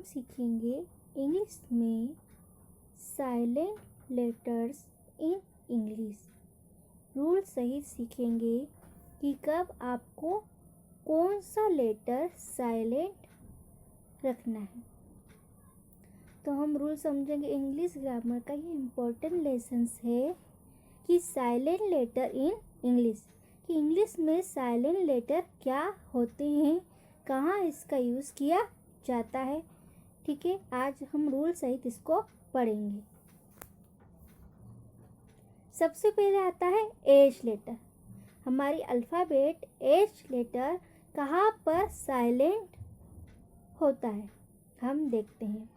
सीखेंगे इंग्लिश में silent letters in English. Rule सही सीखेंगे कि कब आपको कौन सा लेटर साइलेंट रखना है। तो हम रूल समझेंगे। इंग्लिश ग्रामर का ये इम्पोर्टेंट लेसन्स है कि साइलेंट लेटर इन इंग्लिश, कि इंग्लिश में साइलेंट लेटर क्या होते हैं, कहाँ इसका यूज़ किया जाता है। ठीक है, आज हम रूल सहित इसको पढ़ेंगे। सबसे पहले आता है एच लेटर। हमारी अल्फ़ाबेट एच लेटर कहाँ पर साइलेंट होता है हम देखते हैं।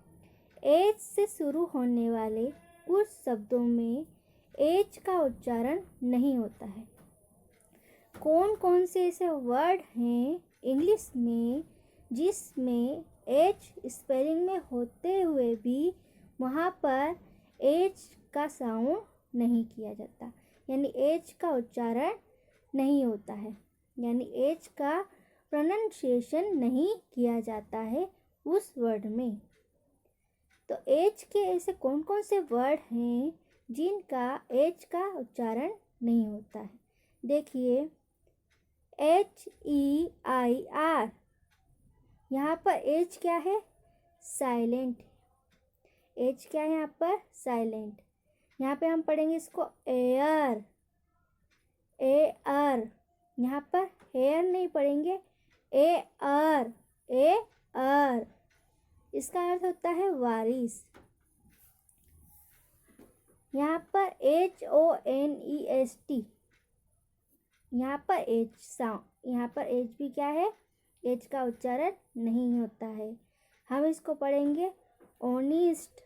एच से शुरू होने वाले कुछ शब्दों में एच का उच्चारण नहीं होता है। कौन कौन से ऐसे वर्ड हैं इंग्लिश में जिसमें एच स्पेलिंग में होते हुए भी वहाँ पर एच का साउंड नहीं किया जाता, यानी एच का उच्चारण नहीं होता है, यानी एच का प्रोनाउंसिएशन नहीं किया जाता है उस वर्ड में। तो एच के ऐसे कौन कौन से वर्ड हैं जिनका एच का उच्चारण नहीं होता है। देखिए, HEIR, यहाँ पर एच क्या है, साइलेंट। एच क्या है यहाँ पर, साइलेंट। यहाँ पे हम पढ़ेंगे इसको एयर, एयर। यहाँ पर हेयर नहीं पढ़ेंगे, एयर, एयर। इसका अर्थ होता है वारिस। यहाँ पर HONEST, यहाँ पर एच साउंड, यहाँ पर एच भी क्या है, एच का उच्चारण नहीं होता है। हम इसको पढ़ेंगे ऑनेस्ट,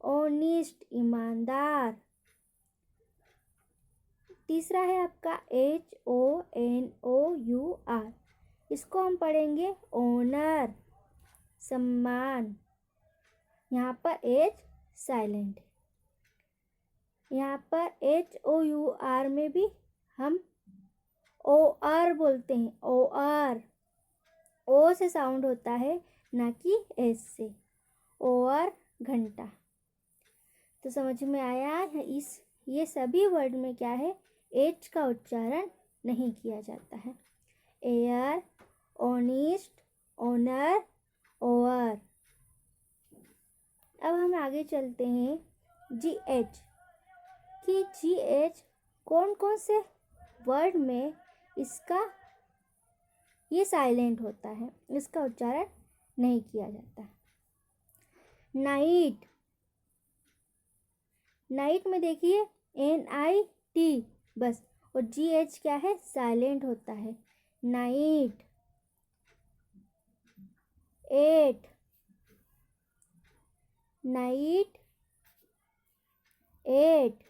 ऑनेस्ट, ईमानदार। तीसरा है आपका HONOUR, इसको हम पढ़ेंगे ऑनर, सम्मान। यहाँ पर एच साइलेंट। यहाँ पर HOUR में भी हम OR बोलते हैं, OR, ओ से साउंड होता है ना कि एस से, OR, घंटा। तो समझ में आया, ये सभी वर्ड में क्या है, एच का उच्चारण नहीं किया जाता है। Air, honest, honour, over. अब हम आगे चलते हैं GH, कि GH कौन कौन से वर्ड में इसका ये साइलेंट होता है, इसका उच्चारण नहीं किया जाता। नाइट, नाइट में देखिए NIT बस, और GH क्या है, साइलेंट होता है, night. Eight, night, eight.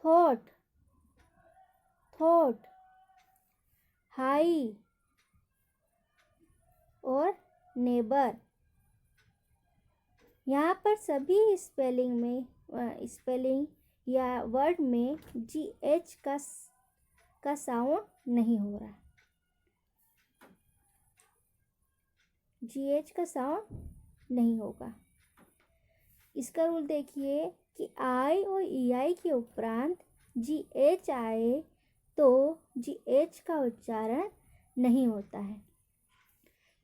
Thought, thought, high और नेबर। यहाँ पर सभी स्पेलिंग या वर्ड में GH का साउंड नहीं हो रहा, GH का साउंड नहीं होगा। इसका रूल देखिए कि I और EI के उपरांत GH आए तो GH का उच्चारण नहीं होता है,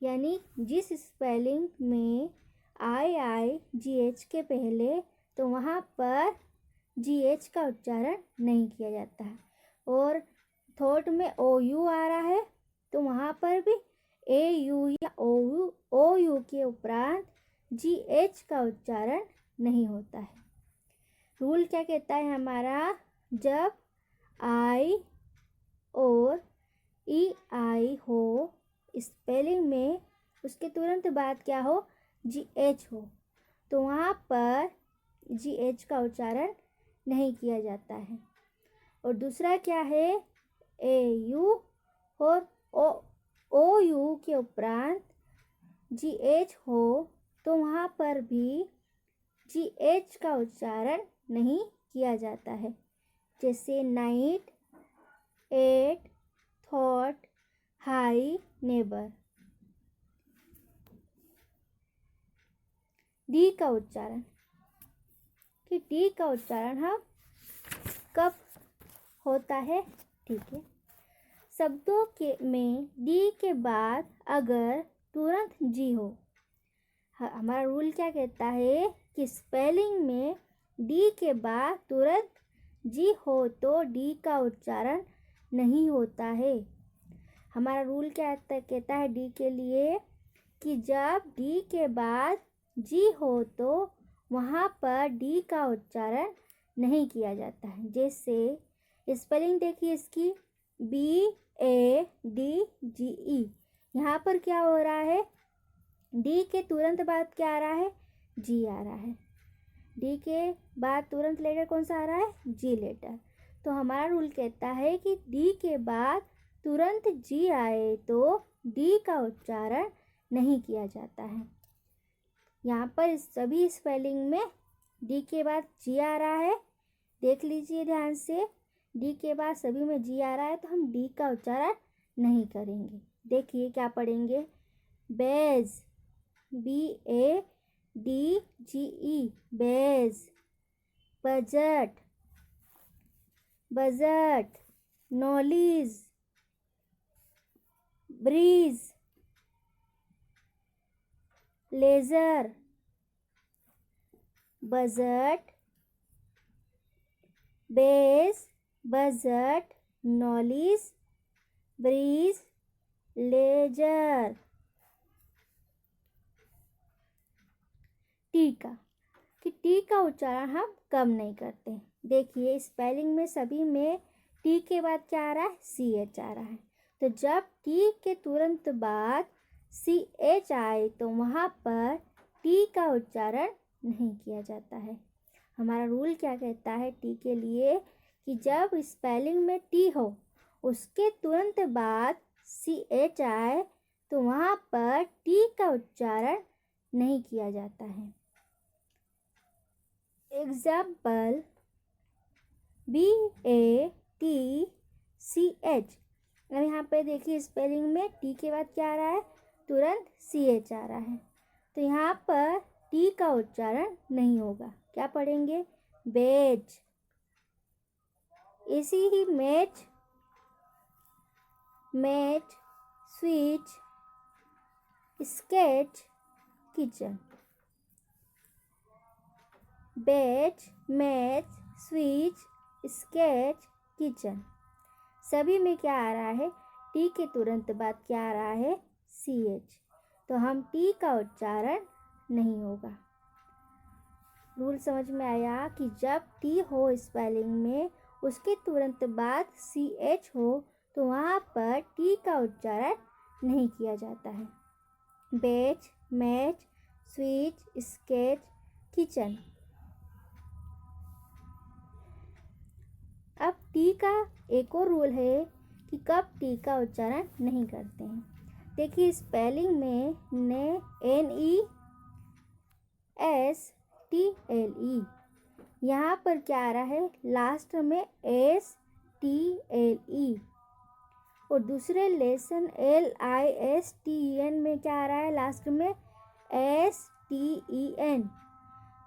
यानी जिस स्पेलिंग में I GH के पहले, तो वहाँ पर GH का उच्चारण नहीं किया जाता है। और थॉट में OU आ रहा है तो वहाँ पर भी AU या OU के उपरांत GH का उच्चारण नहीं होता है। रूल क्या कहता है हमारा, जब I और EI हो स्पेलिंग में, उसके तुरंत बाद क्या हो, GH हो, तो वहाँ पर GH का उच्चारण नहीं किया जाता है। और दूसरा क्या है, AU और OU के उपरांत GH हो तो वहाँ पर भी GH का उच्चारण नहीं किया जाता है। जैसे night, eight, thought, high neighbour. D का उच्चारण, कि डी का उच्चारण हम कब होता है, ठीक है। शब्दों के में डी के बाद अगर तुरंत जी हो, हमारा रूल क्या कहता है कि स्पेलिंग में डी के बाद तुरंत जी हो तो डी का उच्चारण नहीं होता है। हमारा रूल क्या कहता है डी के लिए कि जब डी के बाद जी हो तो वहाँ पर डी का उच्चारण नहीं किया जाता है। जैसे स्पेलिंग देखिए इसकी, BADGE, यहाँ पर क्या हो रहा है, डी के तुरंत बाद क्या आ रहा है, जी आ रहा है। डी के बाद तुरंत लेटर कौन सा आ रहा है, जी लेटर। तो हमारा रूल कहता है कि डी के बाद तुरंत जी आए तो डी का उच्चारण नहीं किया जाता है। यहाँ पर सभी स्पेलिंग में डी के बाद जी आ रहा है, देख लीजिए ध्यान से, डी के बाद सभी में जी आ रहा है तो हम डी का उच्चारण नहीं करेंगे। देखिए क्या पढ़ेंगे, badge, BADGE, badge. Budget, budget. Knowledge, bridge, ledger. Budget, badge, budget, knowledge, bridge, ledger. T का, कि टी का उच्चारण हम कम नहीं करते। देखिए स्पेलिंग में सभी में टी के बाद क्या आ रहा है, CH आ रहा है। तो जब टी के तुरंत बाद CH आए तो वहाँ पर टी का उच्चारण नहीं किया जाता है। हमारा रूल क्या कहता है टी के लिए कि जब स्पेलिंग में टी हो उसके तुरंत बाद CH आए तो वहाँ पर टी का उच्चारण नहीं किया जाता है। Example, BATCH। अब यहाँ पे देखिए स्पेलिंग में टी के बाद क्या आ रहा है, तुरंत CH आ रहा है। तो यहाँ पर टी का उच्चारण नहीं होगा। क्या पढ़ेंगे, बेज। इसी ही match, match, switch, sketch, kitchen. Batch, match, switch, sketch, kitchen. सभी में क्या आ रहा है, टी के तुरंत बाद क्या आ रहा है, CH। तो हम टी का उच्चारण नहीं होगा। रूल समझ में आया कि जब टी हो स्पेलिंग में उसके तुरंत बाद CH हो तो वहाँ पर टी का उच्चारण नहीं किया जाता है। बेच, मैच, स्विच, स्केच, किचन। अब टी का एक और रूल है कि कब टी का उच्चारण नहीं करते हैं। देखिए स्पेलिंग में NESTLE, यहाँ पर क्या आ रहा है, लास्ट में STLE। और दूसरे लेसन LISTEN में क्या आ रहा है, लास्ट में STEN।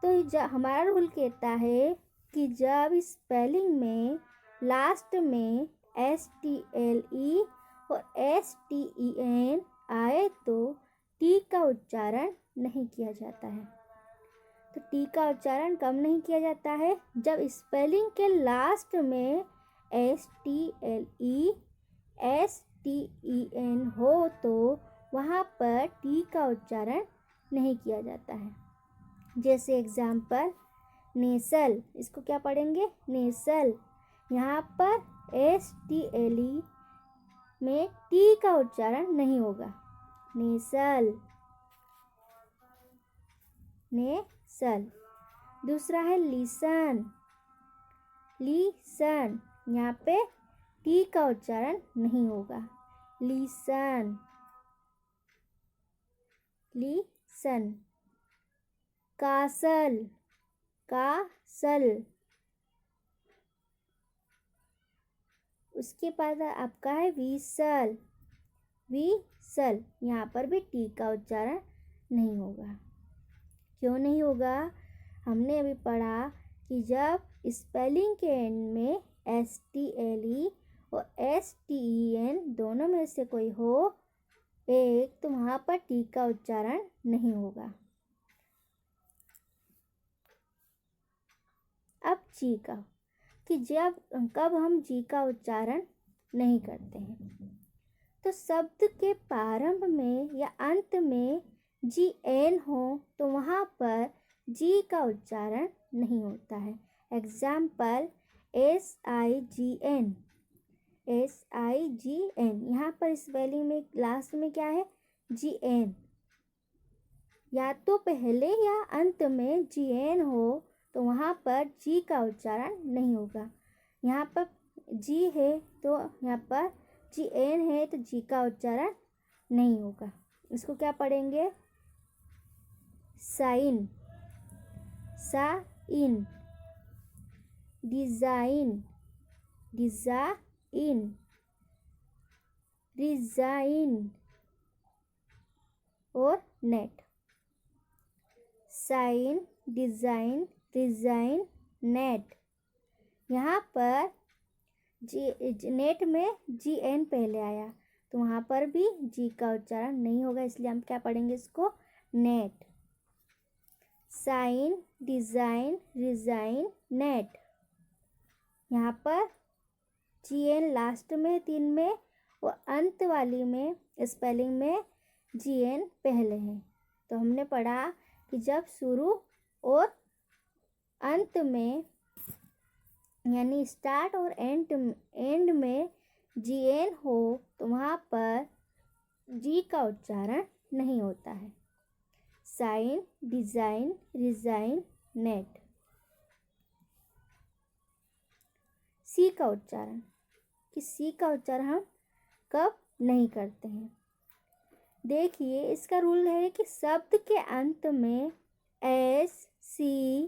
तो हमारा रूल कहता है कि जब स्पेलिंग में लास्ट में STLE और STEN आए तो टी का उच्चारण नहीं किया जाता है। तो टी का उच्चारण कब नहीं किया जाता है, जब स्पेलिंग के लास्ट में STLE, STEN हो तो वहाँ पर टी का उच्चारण नहीं किया जाता है। जैसे एग्जाम्पल, नेसल, इसको क्या पढ़ेंगे, नेसल। यहाँ पर STLE में टी का उच्चारण नहीं होगा, नेसल, नेसल। दूसरा है लिसन, लिसन, यहाँ पे टी का उच्चारण नहीं होगा, लिसन, लिसन। Castle, castle. उसके बाद आपका है विसल, विसल, यहाँ पर भी टी का उच्चारण नहीं होगा। क्यों नहीं होगा? हमने अभी पढ़ा कि जब स्पेलिंग के एंड में STLE और STEN दोनों में से कोई हो एक, तो वहाँ पर टी का उच्चारण नहीं होगा। अब जी का, कि कब हम जी का उच्चारण नहीं करते हैं, तो शब्द के प्रारंभ में या अंत में GN हो तो वहाँ पर जी का उच्चारण नहीं होता है। एग्जाम्पल SIGN, यहाँ पर स्पेलिंग में लास्ट में क्या है? GN। या तो पहले या अंत में GN हो तो वहाँ पर जी का उच्चारण नहीं होगा। यहाँ पर जी है तो यहाँ पर GN है तो जी का उच्चारण नहीं होगा। इसको क्या पढ़ेंगे? Sign, sign, design, design, resign और gnat. Sign, design, resign, gnat. यहाँ पर नेट में GN पहले आया तो वहाँ पर भी जी का उच्चारण नहीं होगा, इसलिए हम क्या पढ़ेंगे इसको? Gnat. Sign, design, resign, gnat. यहाँ पर GN लास्ट में 3 में और अंत वाली में स्पेलिंग में GN पहले है। तो हमने पढ़ा कि जब शुरू और अंत में यानी स्टार्ट और एंड में GN हो तो वहाँ पर जी का उच्चारण नहीं होता है। Sign, design, resign, gnat. C का उच्चारण, कि सी का उच्चारण हम कब नहीं करते हैं? देखिए, इसका रूल है कि शब्द के अंत में SCLE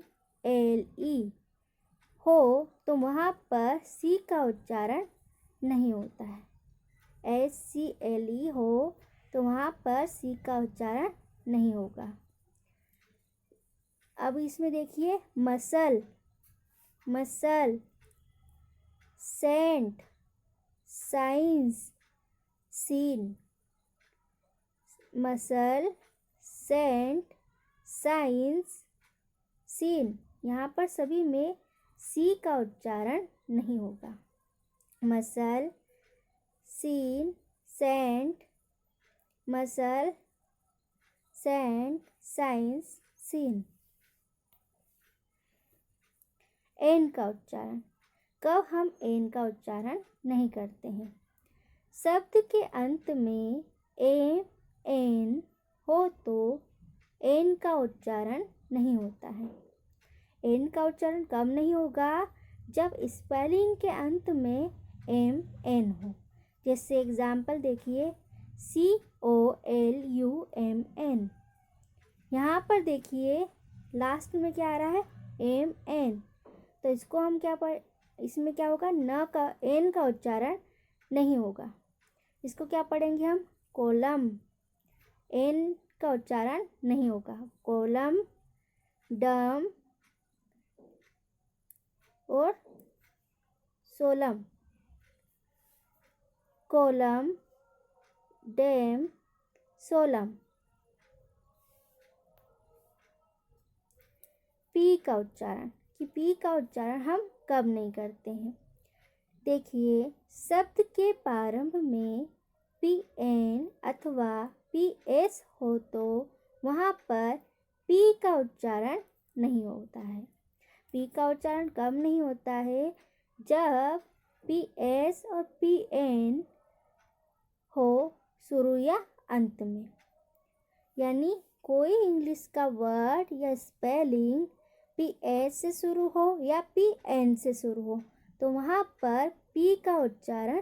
हो तो वहाँ पर सी का उच्चारण नहीं होता है। SCLE हो तो वहाँ पर सी का उच्चारण नहीं होगा। अब इसमें देखिए, muscle, muscle, scent, science, scene. Muscle, scent, science, scene. यहाँ पर सभी में सी का उच्चारण नहीं होगा। Muscle, scene, scent, muscle, scent, science, scene. N का उच्चारण, कब हम एन का उच्चारण नहीं करते हैं? शब्द के अंत में एम, एन हो तो एन का उच्चारण नहीं होता है। एन का उच्चारण कब नहीं होगा? जब स्पेलिंग के अंत में MN हो। जैसे एग्जाम्पल देखिए, COLUMN। यहाँ पर देखिए लास्ट में क्या आ रहा है? MN। तो इसको हम इसमें क्या होगा? न का एन का उच्चारण नहीं होगा। इसको क्या पढ़ेंगे हम? कोलम। एन का उच्चारण नहीं होगा। कोलम, डम और सोलम। कोलम, डैम, सोलम। पी का उच्चारण, कि पी का उच्चारण हम कब नहीं करते हैं? देखिए, शब्द के प्रारंभ में PN अथवा PS हो तो वहाँ पर पी का उच्चारण नहीं होता है। पी का उच्चारण कब नहीं होता है? जब PS और PN हो शुरू या अंत में। यानी कोई इंग्लिश का वर्ड या स्पेलिंग PS से शुरू हो या PN से शुरू हो तो वहाँ पर पी का उच्चारण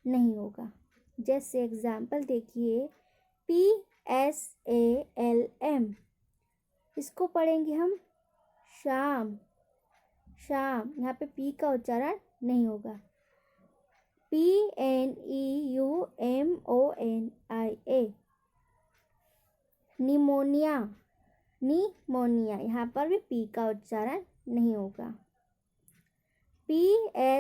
नहीं होगा। जैसे एग्जाम्पल देखिए, PSALM। इसको पढ़ेंगे हम शाम, शाम। यहाँ पे पी का उच्चारण नहीं होगा। PNEUMONIA, निमोनिया, निमोनिया, यहाँ पर भी पी का उच्चारण नहीं होगा। PSYCHOLOGY,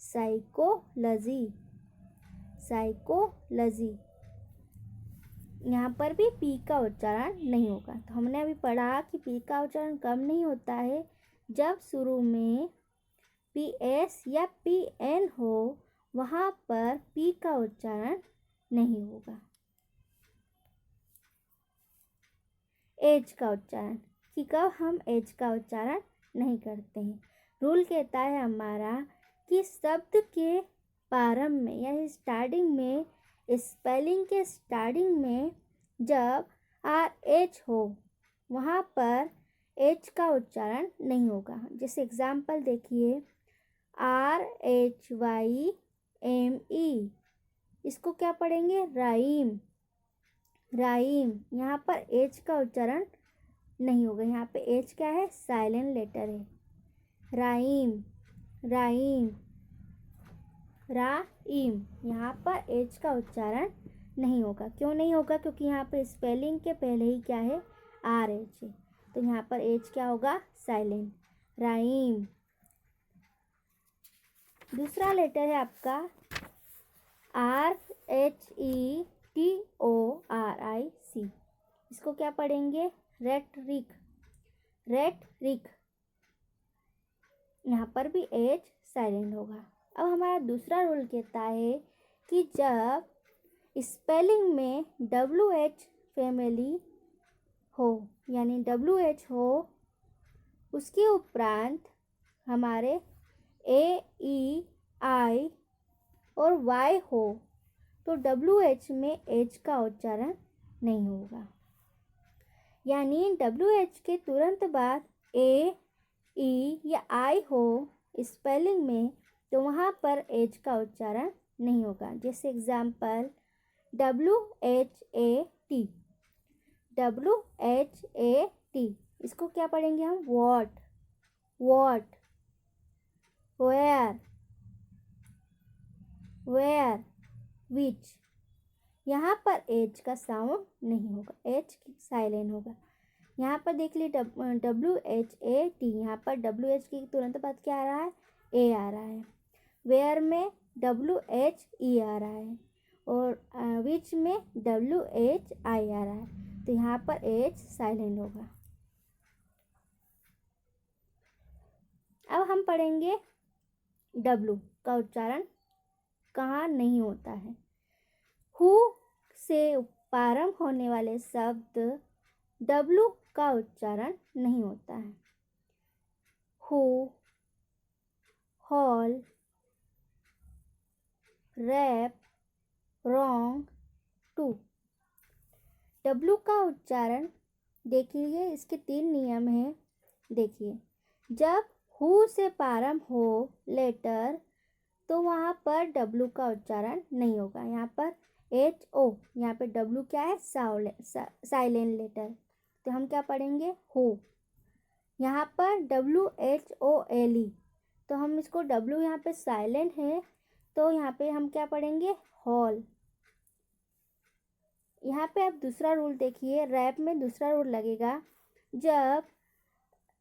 साइकोलॉजी, साइकोलॉजी, यहाँ पर भी पी का उच्चारण नहीं होगा। तो हमने अभी पढ़ा कि पी का उच्चारण कब नहीं होता है, जब शुरू में PS या PN हो, वहाँ पर पी का उच्चारण नहीं होगा। एज का उच्चारण, कि कब हम एज का उच्चारण नहीं करते हैं। रूल कहता है हमारा कि शब्द के प्रारंभ में या स्टार्टिंग में, स्पेलिंग के स्टार्टिंग में जब RH हो, वहाँ पर एच का उच्चारण नहीं होगा। जैसे एग्जाम्पल देखिए, RHYME, इसको क्या पढ़ेंगे, राइम, राइम। यहाँ पर एच का उच्चारण नहीं होगा, यहाँ पे एच क्या है, साइलेंट लेटर है। राइम, राइम, राइम, यहाँ पर एच का उच्चारण नहीं होगा। क्यों नहीं होगा, क्योंकि यहाँ पे स्पेलिंग के पहले ही क्या है, RH है, तो यहाँ पर एच क्या होगा, साइलेंट, राइम। दूसरा लेटर है आपका RHETORIC, इसको क्या पढ़ेंगे, रेटरिक, रेटरिक, यहाँ पर भी एच साइलेंट होगा। अब हमारा दूसरा रूल कहता है कि जब स्पेलिंग में WH फैमिली हो, यानी WH हो, उसके उपरांत हमारे AEI और Y हो, तो WH में H का उच्चारण नहीं होगा। यानी WH के तुरंत बाद A, E या I हो स्पेलिंग में, तो वहाँ पर H का उच्चारण नहीं होगा। जैसे एग्जाम्पल, WHAT, WHAT, इसको क्या पढ़ेंगे हम, वॉट, वॉट, वेयर, वेयर, विच, यहाँ पर एच का साउंड नहीं होगा, एच साइलेंट होगा। यहाँ पर देख लीजिए WHAT, यहाँ पर WH की तुरंत बाद क्या आ रहा है, A आ रहा है। वेयर में WHE आ रहा है, और विच में WHI आ रहा है, तो यहाँ पर H साइलेंट होगा। अब हम पढ़ेंगे W का उच्चारण कहाँ नहीं होता है। हु से प्रारंभ होने वाले शब्द W का उच्चारण नहीं होता है। Who, whole, wrap, wrong, two. W का उच्चारण देखिए, इसके 3 नियम हैं। देखिए, जब हु से प्रारंभ हो लेटर, तो वहाँ पर W का उच्चारण नहीं होगा। यहाँ पर HO, यहाँ पे W क्या है, साइलेंट लेटर, तो हम क्या पढ़ेंगे, हो। यहाँ पर WHOLE, तो हम इसको W यहाँ पे साइलेंट है, तो यहाँ पे हम क्या पढ़ेंगे, हॉल। यहाँ पे आप दूसरा रूल देखिए, रैप में दूसरा रूल लगेगा, जब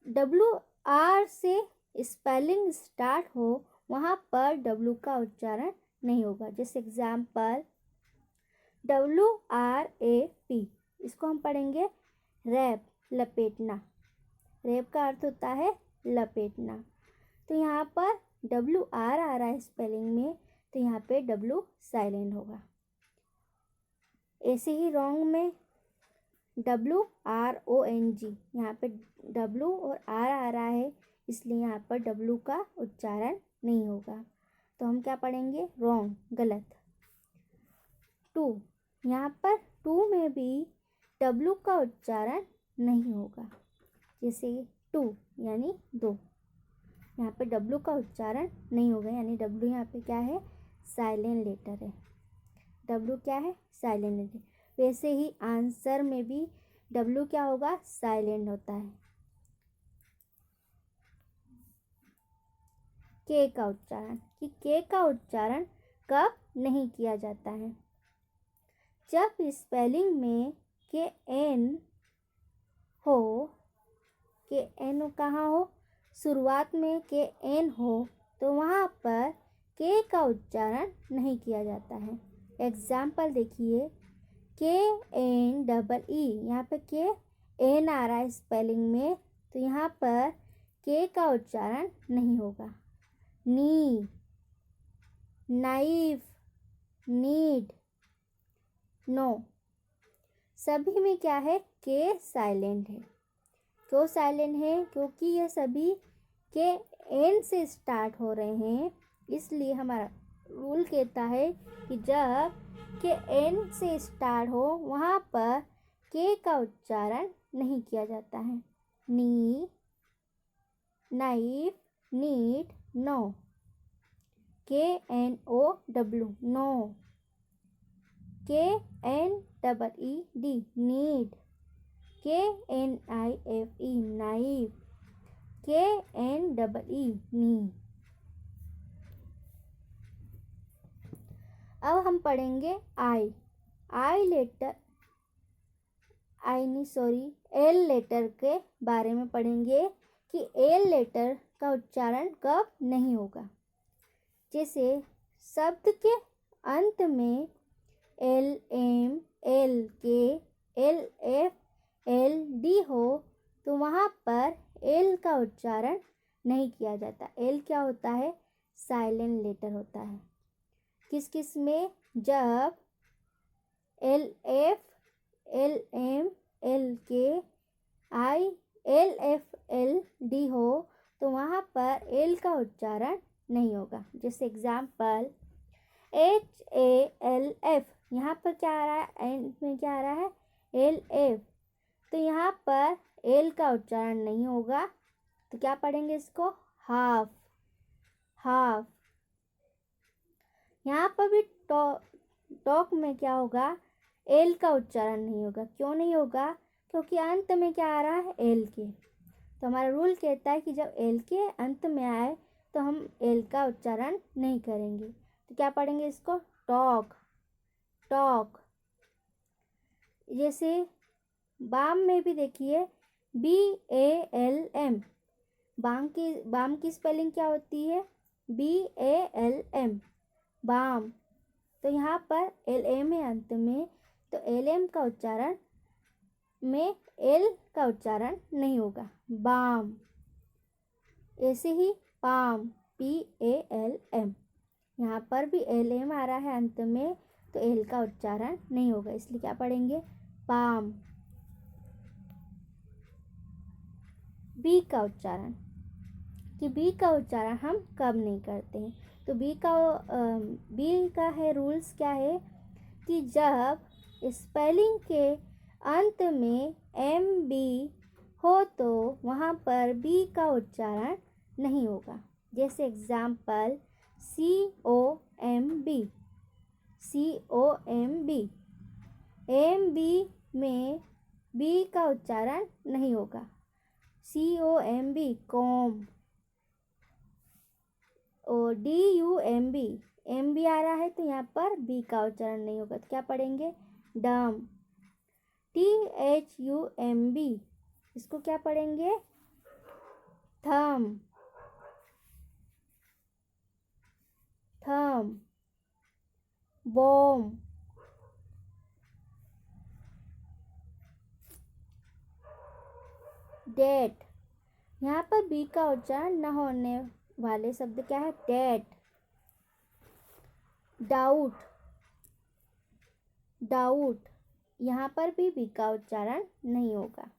WR से स्पेलिंग स्टार्ट हो, वहाँ पर W का उच्चारण नहीं होगा। जैसे एग्जाम्पल, WRAP, इसको हम पढ़ेंगे रैप, लपेटना। रैप का अर्थ होता है लपेटना, तो यहाँ पर WR आ रहा है स्पेलिंग में, तो यहाँ पे W साइलेंट होगा। ऐसे ही रॉन्ग में WRONG, यहाँ पे W और R आ रहा है, इसलिए यहाँ पर W का उच्चारण नहीं होगा, तो हम क्या पढ़ेंगे, रॉन्ग, गलत। टू, यहाँ पर टू में भी W का उच्चारण नहीं होगा। जैसे टू यानी दो, यहाँ पे W का उच्चारण नहीं होगा, यानी W यहाँ पे क्या है, साइलेंट लेटर है। W क्या है, साइलेंट लेटर। वैसे ही आंसर में भी W क्या होगा, साइलेंट होता है। के का उच्चारण, कि के का उच्चारण कब नहीं किया जाता है। जब स्पेलिंग में के एन हो, के एन कहाँ हो, शुरुआत में के एन हो, तो वहाँ पर के का उच्चारण नहीं किया जाता है। एग्जाम्पल देखिए, के एन डबल ई, यहाँ पे के एन आ रहा है स्पेलिंग में, तो यहाँ पर के का उच्चारण नहीं होगा। नी, नाइफ, नीड, नो, सभी में क्या है, के साइलेंट है। क्यों साइलेंट है, क्योंकि ये सभी के एन से स्टार्ट हो रहे हैं, इसलिए हमारा रूल कहता है कि जब के एन से स्टार्ट हो वहाँ पर के का उच्चारण नहीं किया जाता है। Knee, knife, need, know, K N O W, know, K N double E D, need, K N I F E, knife, K N double E, knee. अब हम पढ़ेंगे आई लेटर, एल लेटर के बारे में पढ़ेंगे कि एल लेटर का उच्चारण कब नहीं होगा। जैसे शब्द के अंत में एल एम, एल के, एल एफ, एल डी हो, तो वहाँ पर एल का उच्चारण नहीं किया जाता। एल क्या होता है, साइलेंट लेटर होता है। किस किस में, जब L F, L M, L K, I, L F, L D हो, तो वहाँ पर एल का उच्चारण नहीं होगा। जैसे example, H A L F, यहाँ पर क्या आ रहा है, एंड में क्या आ रहा है, एल एफ, तो यहाँ पर एल का उच्चारण नहीं होगा, तो क्या पढ़ेंगे इसको, हाफ, हाफ। यहाँ पर भी टॉक में क्या होगा, एल का उच्चारण नहीं होगा। क्यों नहीं होगा, क्योंकि अंत में क्या आ रहा है, एल के। तो हमारा रूल कहता है कि जब एल के अंत में आए तो हम एल का उच्चारण नहीं करेंगे। तो क्या पढ़ेंगे इसको, टॉक, टॉक। जैसे बाम में भी देखिए, B A L M, balm की स्पेलिंग क्या होती है, B A L M, balm. तो यहाँ पर एल एम है अंत में, तो एल एम का उच्चारण में एल का उच्चारण नहीं होगा, बाम। ऐसे ही palm, P A L M, यहाँ पर भी एल एम आ रहा है अंत में, तो एल का उच्चारण नहीं होगा, इसलिए क्या पढ़ेंगे, पाम। बी का उच्चारण, कि बी का उच्चारण हम कब नहीं करते हैं। तो बी का है रूल्स क्या है, कि जब स्पेलिंग के अंत में एम बी हो तो वहाँ पर बी का उच्चारण नहीं होगा। जैसे example, C O M B, C O M B, M B में बी का उच्चारण नहीं होगा। C O M B, comb, और D U M B, M B आ रहा है तो यहाँ पर बी का उच्चारण नहीं होगा, तो क्या पढ़ेंगे, dumb. T H U M B, इसको क्या पढ़ेंगे, थम, थम। बॉम, डेट, यहाँ पर बी का उच्चारण न होने वाले शब्द क्या है, डेट। डाउट, डाउट, यहाँ पर भी बी का उच्चारण नहीं होगा।